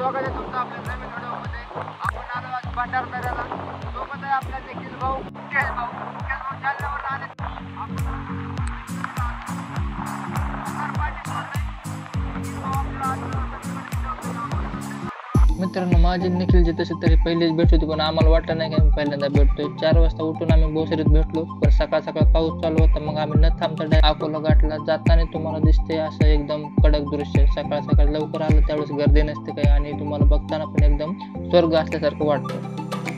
स्वागत आहे तुमचं आपल्या नवीन व्हिडिओमध्ये. आपण आलो आज भंडारदऱ्याला. सोबत आहे आपल्या देखील भाऊ मुकेश भाऊ जालन्यावर आले. मित्रांनो, माझे निखिलचे तसे तरी पहिलेच भेट होती, पण आम्हाला वाटलं नाही की आम्ही पहिल्यांदा भेटतोय. 4 वाजता उठून आम्ही बोसरीत भेटलो, पण सकाळ सकाळ पाऊस चालू होता. मग आम्ही न थांबता डायरेक्ट अकोला गाठला. जाताना तुम्हाला दिसते असं एकदम कडक दृश्य. सकाळ सकाळ लवकर आलं त्यावेळेस गर्दी नसते काही, आणि तुम्हाला बघताना पण एकदम स्वर्ग असल्यासारखं वाटतं.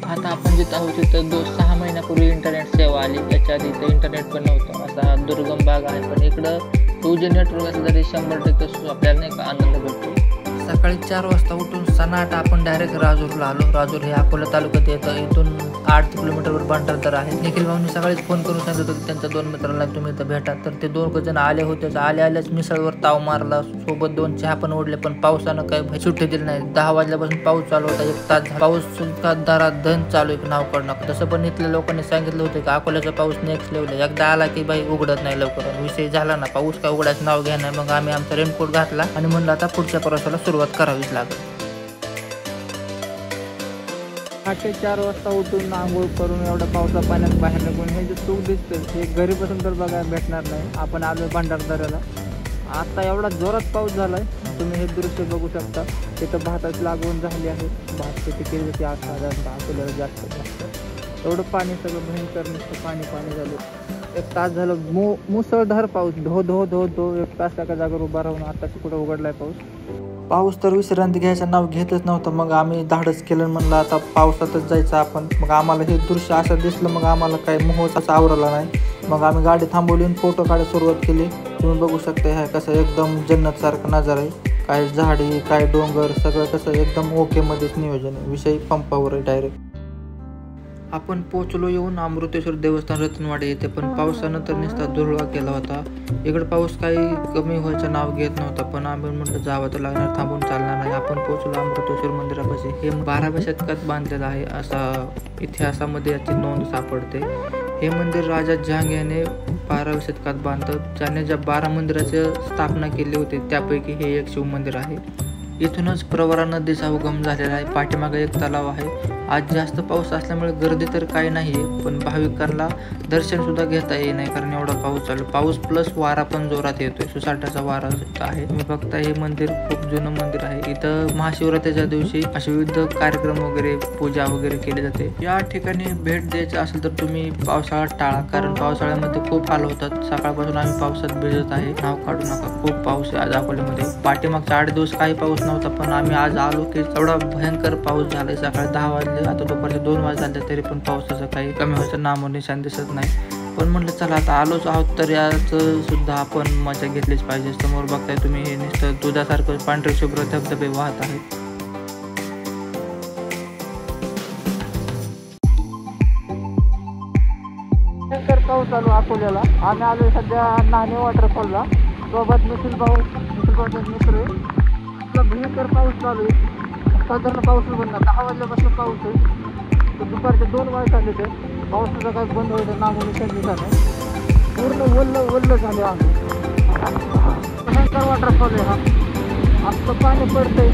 आता आपण जिथं आहोत तिथं 6 महिन्यापूर्वी इंटरनेट सेवा आली. त्याच्या आधी इथं इंटरनेट पण नव्हतं. असा दुर्गम भाग आहे, पण इकडं 2G नेटवर्क असलं तरी 100% आपल्याला नाही का आनंद भेटतो. सकाळी 4 वाजता उठून 8:30 आपण डायरेक्ट राजूरला आलो. राजूर हे अकोला तालुक्यात येतं. इथून 8 किलोमीटरवर भंडारदरा आहे. निखिल भाऊंनी सकाळीच फोन करून सांगितलं होतं की त्यांच्या 2 मित्रांना तुम्ही इथं भेटा. तर ते 2 जण आले होते. आल्याच मिसळवर ताव मारला, सोबत 2 चहा पण ओढले. पण पावसानं काही सुट्टी दिली नाही. 10 वाजल्यापासून पाऊस चालू होता. 1 तास पाऊस सुद्धा धन चालू आहे, नाव काढू नका. तसं पण इथल्या लोकांनी सांगितलं होतं की अकोल्याचा पाऊस नेक्स्ट लेवल आहे. एकदा आला की बाई उघडत नाही लवकर. विषय झाला ना, पाऊस काय उघडायचं नाव घ्या नाही. मग आम्ही आमचा रेनकोट घातला आणि म्हणलं आता पुढच्या प्रवासाला सुरुवात करावीच लागेल. 4:30 वाजता उठून आंघोळ करून एवढ्या पावसा पाण्यात बाहेर निघून हे जे सुख दिसतं हे घरी बसून तर बघायला भेटणार नाही. आपण आलो भंडारदऱ्याला. आता एवढा जोरात पाऊस झाला आहे, तुम्ही हे दृश्य बघू शकता. तिथं भाताची लागवड झाली आहे. भात शेती केली होती 8,000 आपल्याला जास्त एवढं पाणी सगळं भयंकर नुसतं पाणी झालं. 1 तास झालं मुसळधार पाऊस. धो 1 तास एका जागेवर उभा राहून आताशी कुठं उघडलाय पाऊस तर विश्रांती घ्यायचं नाव घेतच नव्हतं. मग आम्ही धाडस केलं, म्हणलं आता पावसातच जायचं आपण. मग आम्हाला हे दृश्य असं दिसलं, मग आम्हाला काही मोहच असं आवरला नाही. मग आम्ही गाडी थांबवली आणि फोटो काढायला सुरुवात केली. तुम्ही बघू शकता ह्या कसं एकदम जन्नतसारखं नजारा आहे. काय झाडी, काय डोंगर, सगळं कसं एकदम ओके मध्येच नियोजन आहे. विषय पंपावर आहे डायरेक्ट. आपण पोचलो येऊन अमृतेश्वर देवस्थान रतनवाडी येथे, पण पावसानंतर नुसता धुरळा केला होता. इकडे पाऊस काही कमी व्हायचं नाव घेत नव्हता, पण आम्ही म्हटलं जावं तर लागणार, थांबून चालणार नाही. आपण पोचलो अमृतेश्वर मंदिरापाशी. हे 12व्या शतकात बांधलेलं आहे असा इतिहासामध्ये याची नोंद सापडते. हे मंदिर राजा जहांग याने 12व्या शतकात बांधलं. ज्याने ज्या 12 मंदिराची स्थापना केली होती त्यापैकी हे एक शिव मंदिर आहे. इथूनच प्रवरा नदीचा उगम झालेला आहे. पाठीमागे एक तलाव आहे. आज जास्त पाऊस असल्यामुळे गर्दी तर काही नाही आहे, पण भाविकांना दर्शन सुद्धा घेता येत नाही कारण एवढा पाऊस चालू. पाऊस प्लस वारा पण जोरात येतोय. सुसाटाचा वारा सुद्धा आहे. तुम्ही बघता हे मंदिर खूप जुनं मंदिर आहे. इथं महाशिवरात्रीच्या दिवशी असे विविध कार्यक्रम वगैरे, पूजा वगैरे केली जाते. या ठिकाणी भेट द्यायचं असेल तर तुम्ही पावसाळ्यात टाळा, कारण पावसाळ्यामध्ये खूप हाल होतात. सकाळपासून आम्ही पावसात भिजत आहे, नाव काढू नका. खूप पाऊस आहे आज अकोल्यामध्ये. पाठीमागचा 8 दिवस काही पाऊस नव्हता, पण आम्ही आज आलो की एवढा भयंकर पाऊस झालाय. सकाळी 10 वाजले, आता दुपारचे 2 वाजले तरी पण पावसाचं काही कमी व्हायचं नामो निशाण दिसत नाही. पण म्हटलं चला आता आलोच आहोत तर याचं सुद्धा आपण मजा घेतलीच पाहिजे. समोर बघताय तुम्ही हे नुसतं दुधासारखं पांढरे शुभ्र धबधबे वाहत आहेत. पाऊस चालू अकोल्याला. आम्ही आलोय सध्या नाणे वॉटरफॉलला. सोबत निखिल भाऊचा मित्र आहे. आपला भयंकर पाऊस चालू आहे. साधारण पाऊस बंद 10 वाजल्यापासून पाऊस आहे. तर दुपारचे 2 वाजता आले तर पावसाचा काही बंद व्हायचं नामो निशाण झालं. पूर्ण वल्ल झाले आम्ही. भयंकर वॉटरफॉल आहे हा. आत्ता पाणी पडतंय.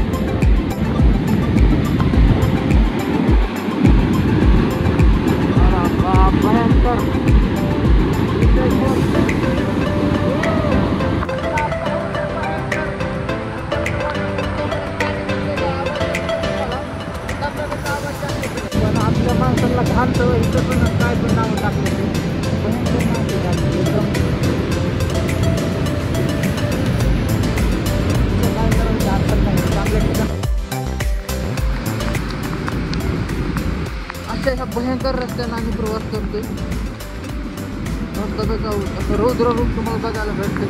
भयंकर पण आपल्या माणसाला घालतं इथं पण काय पण नाव टाकलं ते भयंकर एकदम काय करायचं अडचण नाही. चांगल्या ठिकाणी अशा भयंकर रस्त्यानं आम्ही प्रवास करतोय. असं रौद्र रूप तुम्हाला बघायला भेटते.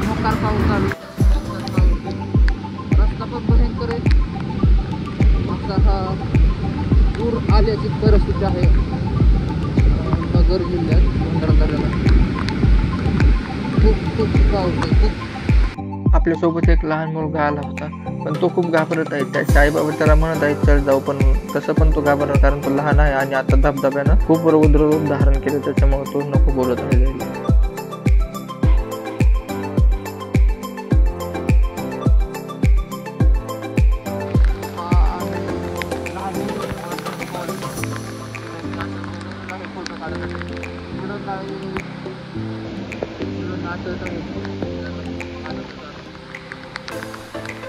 मोकार पाऊस चालू, रस्ता पण भयंकर आहे. असा हा दूर आल्याची परिस्थिती आहे नगर जिल्ह्यात भंडारदऱ्याला. खूप पाऊस आहे खूप. आपल्यासोबत एक लहान मुलगा आला होता, पण तो खूप घाबरत आहे. त्याचे आईबाबा त्याला म्हणत आहेत चल जाऊ, पण तसं पण तो घाबरला कारण तो लहान आहे आणि आता धबधब्यानं खूप रौद्र रूप धारण केलं, त्याच्यामुळे तो नको बोलत आहे जायला.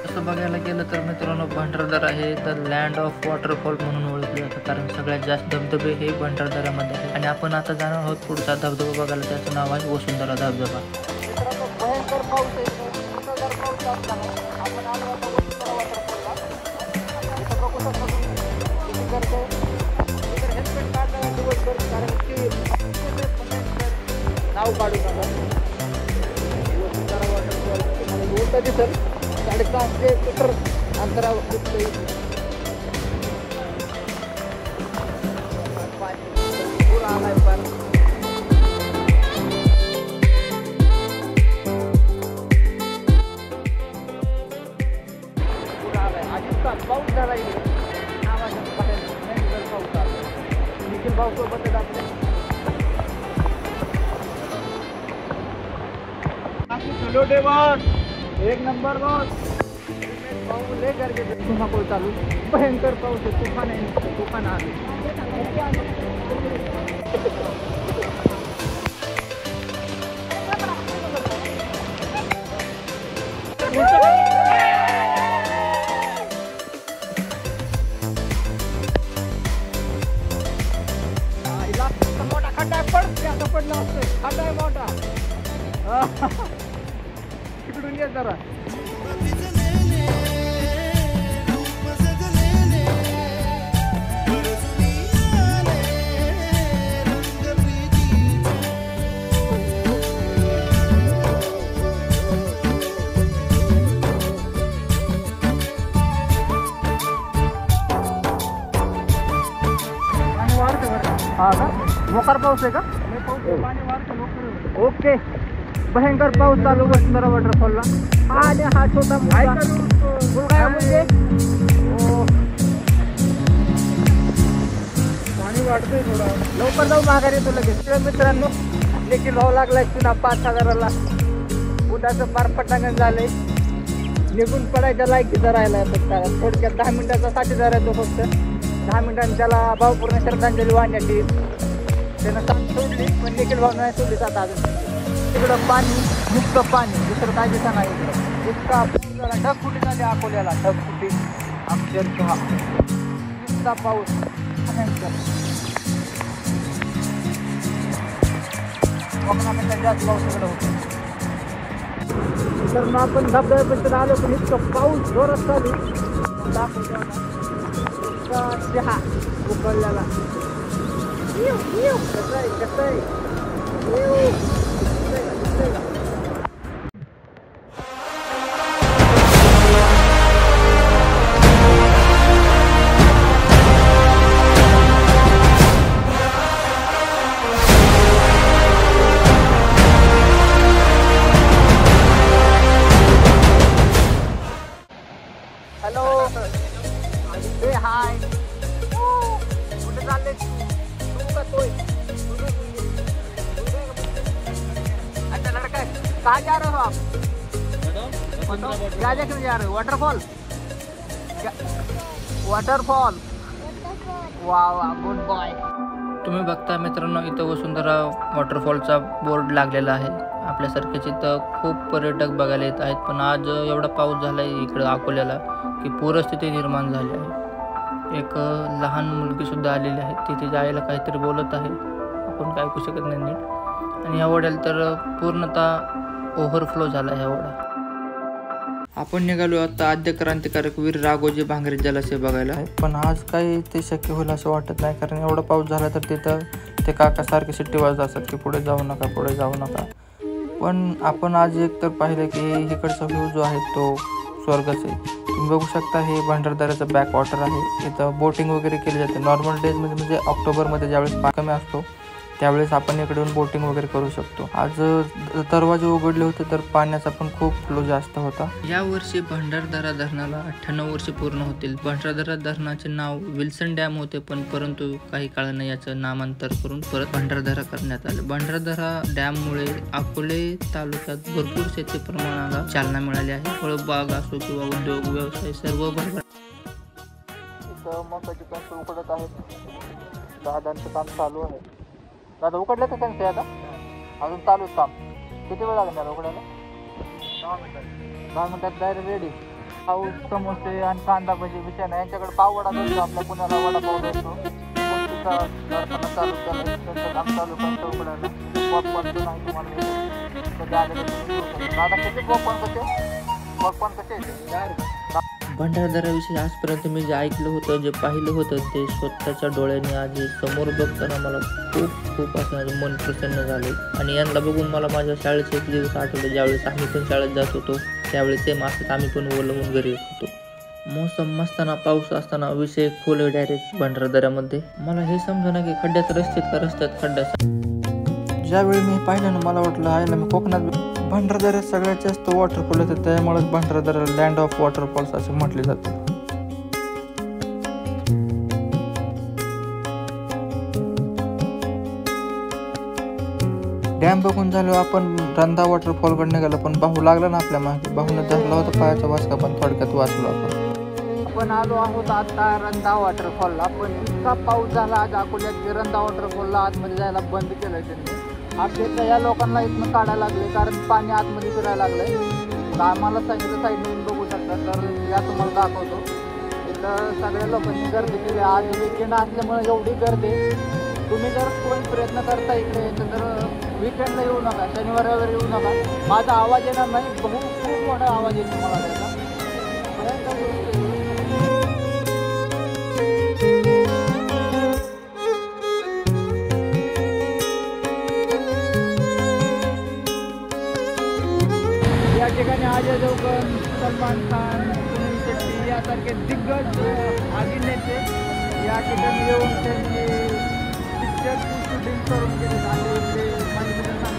तसं बघायला गेलं तर मित्रांनो, भंडारदरा हे द लँड ऑफ वॉटरफॉल म्हणून ओळखलं जातं, कारण सगळ्यात जास्त धबधबे हे भंडारदऱ्यामध्ये आहे. आणि आपण आता जाणार आहोत पुढचा धबधबा बघायला, त्याचं नाव आहे वसुंधरा धबधबा. भयंकर पाऊस आहे. आपण आलो आता वसुंधरा वॉटरफॉलला. हेल्मेट काढलं दिवसभर, कारण की नाव काढू नका. वसुंधरा वॉटरफॉल तुम्हाला बोलता दिसत 550 मीटर अंतरावर दिसतोय. पूर आलाय पण पूर आलाय. अजिबात पाऊस झालाय नावाच्या बाहेर पाऊस आला. निखिल भाऊ सोबत आपल्या एक नंबर बॉस पाऊस लय गरजेचं. धुमाकूळ चालू, भयंकर पाऊस आहे. तुफान आहे, तुफान आले. मोठा खड्डा पडत आता पडला असतोय. खड्डा आहे मोठा. तिकडून ये जरा. हा का मोकार पाऊस आहे का? पाणी वाढतं लवकर. ओके, भयंकर पाऊस चालू वसुंधरा वॉटरफॉलला. आणि हा छोटा मुलगा म्हणजे पाणी वाढतंय थोडं. लवकर जाऊ माघारी येतो लगेच. मित्रांनो, निखिल भाव लागलाय पुन्हा 5000ला. उद्याचं पार पटांगण झालंय. निघून पडायच्या लायकीचा राहिलाय फक्त. थोडक्यात 10 मिनिटाचा साथीदार आहे तो फक्त. 10 मिनिटांनी त्याला भावपूर्ण श्रद्धांजली वाहण्याची त्यानं साथ सोडली, पण निखिल भाऊ नाही सोडली साथ अजून. तिकडं पाणी, नुसतं पाणी, दुसरं काय दिसत नाही. इकडं इतका पाऊस ढगफुटी झाली अकोल्याला. ढगफुटी अक्षरशः इतका पाऊस भयंकर. कोकणामध्ये जास्त पाऊस इकडं होतो. तर मग आपण धबधब्यापर्यंत आलो, पण इतकं पाऊस जोरात चालू. दाखवतो चहा उकळलेला. कसं आहे कसं आहे. हॅलो, हे हाय. कुठे चालले तू का तोय? अच्छा लड़का है, कहाँ जा रहे हो आप? क्या देखने जा रहे हो? वाटरफॉल. वाटरफॉल. वाह वाह, गुड बॉय. तुम्ही बघता मित्रांनो, इथं वसुंधरा वॉटरफॉलचा बोर्ड लागलेला आहे. आपल्यासारखेच इथं खूप पर्यटक बघायला येत आहेत, पण आज एवढा पाऊस झाला आहे इकडं अकोल्याला की पूरस्थिती निर्माण झाली आहे. एक लहान मुलगीसुद्धा आलेली आहे. ती तिच्या आईला काहीतरी बोलत आहे, आपण काय ऐकू शकत नाही नीट. आणि ह्या ओढ्याला तर पूर्णतः ओव्हरफ्लो झाला ह्या ओढा. आपण निघालो आता आद्य क्रांतिकारक वीर राघोजी भांगरे जलाशय बघायला आहे, पण आज काही ते शक्य होईल असं वाटत नाही, कारण एवढा पाऊस झाला तर तिथं ते काका सारखे शिट्टी वाजत असतात की पुढे जाऊ नका पुढे जाऊ नका. पण आपण आज एक तर पाहिलं की इकडचा व्ह्यू जो आहे तो स्वर्गाचा आहे. तुम्ही बघू शकता हे भंडारदऱ्याचं बॅक वॉटर आहे. इथं बोटिंग वगैरे केली जाते. नॉर्मल डेज म्हणजे ऑक्टोबरमध्ये ज्यावेळेस पाणी कमी असतो त्यावेळेस आपण इकडे येऊन बोटिंग वगैरे करू शकतो. आज दरवाजे उघडले होते तर पाण्याचा पण खूप फ्लो जास्त होता. या वर्षी भंडारदरा धरणाला 98 वर्ष पूर्ण होतील. भंडारदरा धरणाचे नाव विल्सन डॅम होते परंतु काही काळाने याचं नामांतर करून परत भंडारदरा करण्यात आले. भंडारदरा डॅममुळे अकोले तालुक्यात भरपूर शेती प्रमाणाला चालना मिळाली आहे. फळबाग असो किंवा उद्योग व्यवसाय सर्व भरभर. इथं मकाची कणसं उकडत आहेत. दादांचं काम चालू आहे. दादा उकडले का कणसे आता? अजून चालूच काम. किती वेळ लागणार उकडायला? 10 मिनिटात डायरेक्ट रेडी. पाऊस, समोसे आणि कांदा भजी बिचाना यांच्याकडे पाववडा मिळतो. आपल्या पुण्याला वडापाव मिळतो. कारखाना चालू केला त्यांचं काम चालू कणसं उकडायला. पॉपकॉर्न नाही तुम्हाला दादा किती पॉपकॉर्न कसे भंडारदऱ्याविषयी आजपर्यंत मी जे ऐकलं होतं, जे पाहिलं होतं ते स्वतःच्या डोळ्यांनी आज समोर बघताना मला खूप असं मन प्रसन्न झाले. आणि यांना बघून मला माझ्या शाळेचे एक दिवस आठवले. ज्यावेळेस आम्ही पण शाळेत जात होतो त्यावेळेस सेम असंच आम्ही पण ओलवून घरी येत होतो. मोसम असताना पाऊस असताना विषय खोल डायरेक्ट भंडारदऱ्यामध्ये. मला हे समजा की खड्ड्यात रस्त्यात खड्ड्यात. ज्यावेळी मी पाहिलं ना मला वाटलं आहे ना मी कोकणात. भंडारदऱ्यात सगळ्यात जास्त वॉटरफॉल येतात त्यामुळेच भंडारदऱ्याला लँड ऑफ वॉटरफॉल्स असे म्हटले जाते. डॅम बघून झालो आपण रंधा वॉटरफॉलकडे निघालो पण बाहू लागला ना आपल्या मागे. बाहूने धरला होता पायाचा वाचका पण थोडक्यात वाचलो आपण आलो आहोत आता रंधा वॉटरफॉलला. पण इतका पाऊस झाला आज अकोल्यात की रंधा वॉटरफॉलला आतमध्ये जायला बंद केलं त्यांनी. आपल्या या लोकांना इथनं काढायला लागले कारण पाणी आतमध्ये फिरायला लागलंय. आम्हाला सांगितलं साईडने बघू शकता तर या तुम्हाला दाखवतो. इथं सगळ्या लोकांनी गर्दी केली. आज विकेंड असल्यामुळे एवढी गर्दी. तुम्ही जर कोणी प्रयत्न करता इकडे यायचं तर विकेंडला येऊ नका, शनिवार वगैरे येऊ नका. माझा आवाज येणार नाही, खूप मोठा आवाज येतो मला त्याचा. या ठिकाणी अजय देवगण, सलमान खान, सुनील शेट्टी यासारखे दिग्गज अभिनेते या ठिकाणी येऊन त्यांनी पिक्चरची शूटिंग करून गेले आणि ते माहिती सांगतात.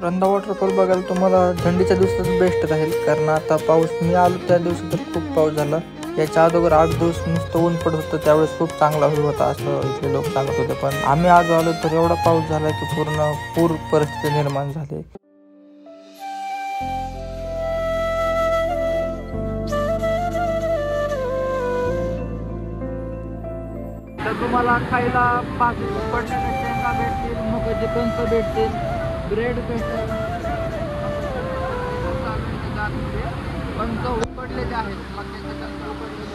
रंधा वॉटरफॉल बघायला तुम्हाला थंडीच्या दिवसात बेस्ट राहील कारण आता पाऊस मी आलो त्या दिवशी तर खूप पाऊस झाला. याच्या अगोदर 8 दिवस नुसतं ऊन पडत होतं त्यावेळेस खूप चांगला व्ह्यू होता असं इथले लोक सांगत होते. पण आम्ही आज आलो तर एवढा पाऊस झाला की पूर्ण पूर परिस्थिती निर्माण झाली. तर तुम्हाला खायला 5 पडण्याच्या शेंगा भेटतील, मकाचे कणसं भेटतील, ब्रेड भेटेल. कणसं उकडलेले आहेत. मक्याचे कणसं उकडलेले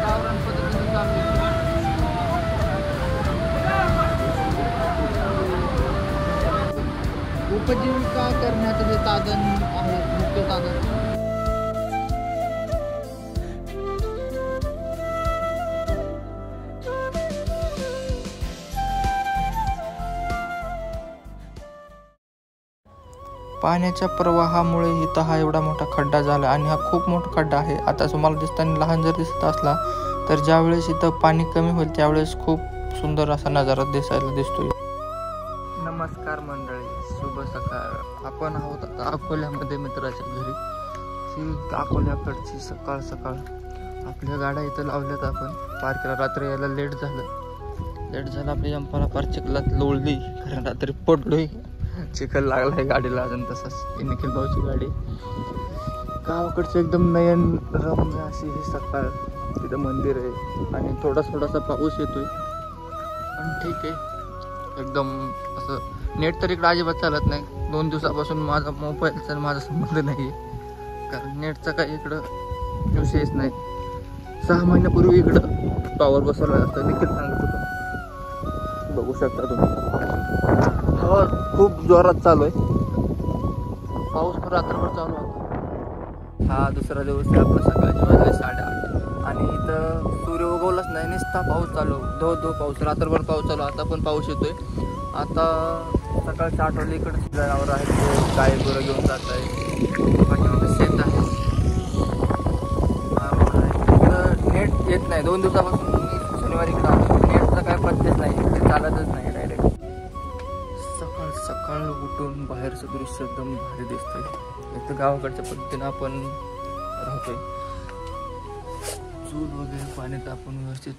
गावरान पद्धतीने चालू. उपजीविका करण्याचं जे साधन आहे मुख्य साधन. पाण्याच्या प्रवाहामुळे इथं हा एवढा मोठा खड्डा झाला आणि हा खूप मोठा खड्डा आहे. आता तुम्हाला दिसताना लहान जर दिसत असला तर ज्यावेळेस इथं पाणी कमी होईल त्यावेळेस खूप सुंदर असा नजारा दिसायला दिसतोय. नमस्कार मंडळी, शुभ सकाळ. आपण आहोत आता अकोल्यामध्ये मित्राच्या घरी. ही अकोल्याकडची सकाळ आपल्या गाड्या इथं लावल्यात आपण पार्कला. रात्री यायला लेट झालं आपल्या जंपाला पार चिखलात लोळली कारण रात्री पडलोय. चिखल लागलाय गाडीला अजून तसाच. निखिल भाऊची गाडी. गावाकडचं एकदम नयन रम्य अशी ही सकाळ. तिथं मंदिर आहे आणि थोडासा पाऊस येतोय पण ठीक आहे. एकदम असं नेट तर इकडं अजिबात चालत नाही. 2 दिवसापासून माझा मोबाईलचा माझा संबंध नाही आहे कारण नेटचा काही इकडं विषयच नाही. 6 महिन्यापूर्वी इकडं टॉवर बसवला असतं निखिल सांगत होतं. बघू शकता तुम्ही. हवा खूप जोरात चालू आहे. पाऊस पण रात्रभर चालू होता. हा दुसरा दिवस आहे आपला. सकाळचे वाजले 8:30 आणि इथं सूर्य उगवलाच नाही, नुसता पाऊस चालू, धो धो पाऊस, रात्रभर पाऊस चालू. आता पण पाऊस येतोय. आता सकाळच्या 8 वाजले. इकडे जनावर आहेत ते गाय गुरं घेऊन जात आहे. पाठीमागे शेत आहे. हा रोड आहे. इकडं नेट येत नाही. 2 दिवसापासून मी शनिवारी इकडं आलो. नेटचा काय पत्तेच नाही, ते चालतच नाही डायरेक्ट. सकाळ सकाळ उठून बाहेरचं दृश्य एकदम भारी दिसतंय. इथं गावाकडच्या पद्धतीनं आपण राहतोय. चूल वगैरे पाण्यात आपण व्यवस्थित.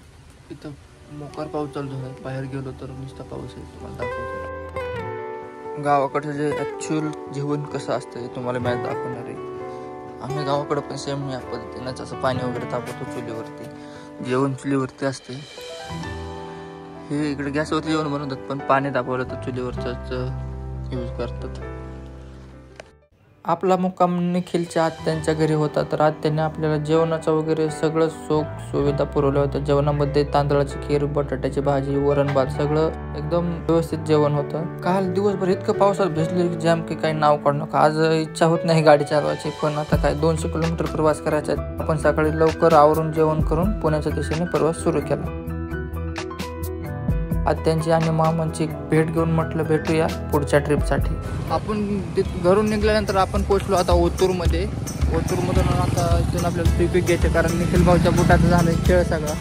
इथं मोकार पाऊस चालू झाला. बाहेर गेलो तर नुसता पाऊस आहे. तुम्हाला दाखवतो गावाकडचं जे ॲक्च्युअल जीवन कसं असतं हे तुम्हाला मॅच दाखवणार आहे. आम्ही गावाकडं पण सेम या पद्धतीनं असं पाणी वगैरे तापवतो चुलीवरती. जेवण चुलीवरती असते. हे इकडे गॅसवरती जेवण बनवतात, पण पाणी तापवलं तर चुलीवरचंच यूज करतात. आपला मुक्काम निखिलच्या आत्यांच्या घरी होता. तर आत्याने आपल्याला जेवणाचं वगैरे सगळं सुख सुविधा पुरवल्या होत्या. जेवणामध्ये तांदळाची खीर, बटाट्याची भाजी, वरण भात सगळं एकदम व्यवस्थित जेवण होतं. काल दिवसभर इतकं पावसात भिजले की जाम की काही नाव काढू नका. आज इच्छा होत नाही गाडी चालवायची, पण आता काय 200 किलोमीटर प्रवास करायचा आहे. आपण सकाळी लवकर आवरून जेवण करून पुण्याच्या दिशेने प्रवास सुरू केला. आत्यांची आणि मामांची भेट घेऊन म्हटलं भेटूया पुढच्या ट्रिपसाठी. आपण घरून निघाल्यानंतर आपण पोहोचलो आता ओतूरमध्ये. ओतूरमधून आता इथून आपल्याला पिक घ्यायचं, कारण निखिल भाऊच्या बुटाचं झालं खेळ सगळा.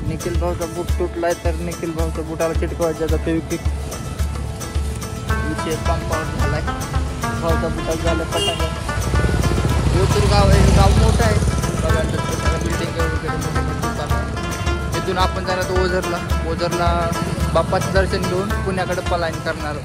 निखिल भाऊचा बूट तुटलाय, तर निखिल भाऊच्या बुटाला चिटकवायचा आता पिक विषय पंपावर झालाय. भाऊचा बुटात झालं पटांग. ओतूर गाव आहे, गाव मोठं आहे. बिल्डिंग वगैरे इथून आपण जाणार तो ओझरला बाप्पाचं दर्शन घेऊन पुण्याकडे पलायन करणार.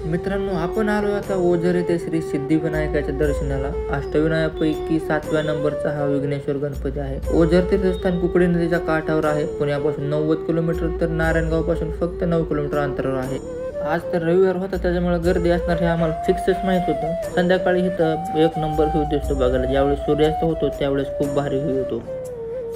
मित्रांनो, आपण आलो आता ओझर येथे श्री सिद्धिविनायकाच्या दर्शनाला. अष्टविनायकापैकी 7व्या नंबरचा हा विघ्नेश्वर गणपती आहे. ओझर तीर्थस्थान कुकडी नदीच्या काठावर आहे. पुण्यापासून 90 किलोमीटर तर नारायणगाव पासून फक्त 9 किलोमीटर अंतरावर आहे. आज तर रविवार होता, त्याच्यामुळे गर्दी असणार हे आम्हाला फिक्सच माहीत होतं. संध्याकाळी इथं 1 नंबर व्ह्यू दिसतो बघायला. ज्यावेळेस सूर्यास्त होतो त्यावेळेस खूप भारी व्ह्यू होतो.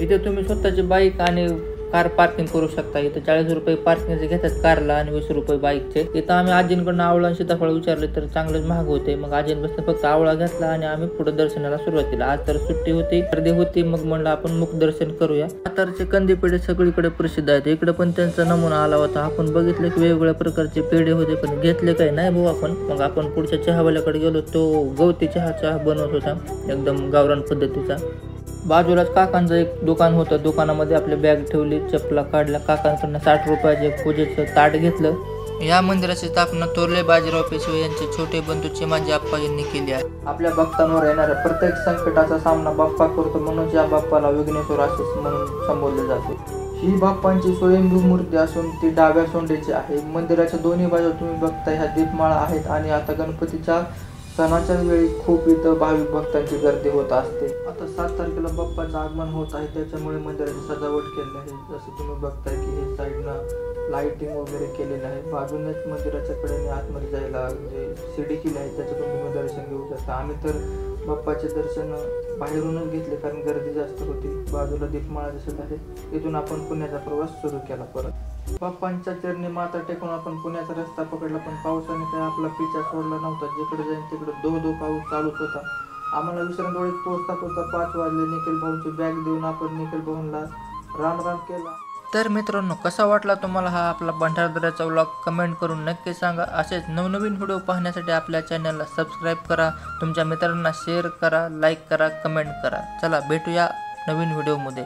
इथे तुम्ही स्वतःची बाईक आणि कार पार्किंग करू शकता. इथं 40 रुपये पार्किंगचे घेतात कारला आणि 20 रुपये बाईकचे. इथं आम्ही आजींकडून आवळा आणि सीताफळ विचारले तर चांगलेच महाग होते. मग आजींपासून फक्त आवळा घेतला आणि आम्ही पुढे दर्शनाला सुरुवात केली. आज तर सुट्टी होती, गर्दी होती. मग म्हणलं आपण मुख दर्शन करूया. सातारचे कंदी पेढे सगळीकडे प्रसिद्ध आहेत. इकडे पण त्यांचा नमुना आला होता. आपण बघितलं की वेगवेगळ्या प्रकारचे पेढे होते, पण घेतले काही नाही भाऊ आपण. मग आपण पुढच्या चहावाल्याकडे गेलो. तो गवती चहा बनवत होता, एकदम गावरान पद्धतीचा. बाजूलाच काकांचं एक दुकान होतं. दुकानामध्ये आपली बॅग ठेवली, चपला काढल्या. काकांकडनं 60 रुपयाचे पूजेचं ताट घेतलं. या मंदिराची स्थापना थोरले बाजीराव पेशवे यांचे छोटे बंधू चिमाजी आप्पा यांनी केली आहे. आपल्या भक्तांवर येणाऱ्या प्रत्येक संकटाचा सामना बाप्पा करतो, म्हणून या बाप्पाला विघ्नेश्वर असे म्हणून संबोधले जाते. ही बाप्पांची स्वयंभू मूर्ती असून ती डाव्या सोंडेची आहे. मंदिराच्या दोन्ही बाजू तुम्ही बघता ह्या दीपमाळा आहेत आणि आता गणपतीच्या सणाच्या वेळी खूप इथं भाविक भक्तांची गर्दी होत असते. आता 7 तारखेला बाप्पाचं आगमन होत आहे, त्याच्यामुळे मंदिराची सजावट केली आहे. जसं तुम्ही बघताय की हे साईडनं लाइटिंग वगैरे केलेलं आहे. बाजूनेच मंदिराच्या कडेने आतमध्ये जायला म्हणजे शिडी केली आहे, त्याच्यातून तुम्ही दर्शन घेऊ शकता. आम्ही तर बाप्पाचे दर्शन बाहेरूनच घेतले, कारण गर्दी जास्त होती. बाजूला दीपमाळा दिसत आहे. इथून आपण पुण्याचा प्रवास सुरू केला. परत बाप्पांच्या चरणी माथा टेकून आपण पुण्याचा रस्ता पकडला, पण पावसाने काय आपला पिछा सोडला नव्हता. जिकडे जाईन तिकडे दो पाऊस चालूच होता. आम्हाला विश्रांतवाडीत पोहोचता 5 वाजले. निखिल भाऊची बॅग देऊन आपण निखिल भाऊंना राम राम केला. तर मित्रांनो, कसा वाटला तुम्हाला हा आपला भंडारदऱ्याचा व्लॉग कमेंट करून नक्की सांगा. असेच नवनवीन व्हिडिओ पाहण्यासाठी आपल्या चॅनलला सबस्क्राईब करा, तुमच्या मित्रांना शेअर करा, लाईक करा, कमेंट करा. चला भेटूया नवीन व्हिडिओमध्ये.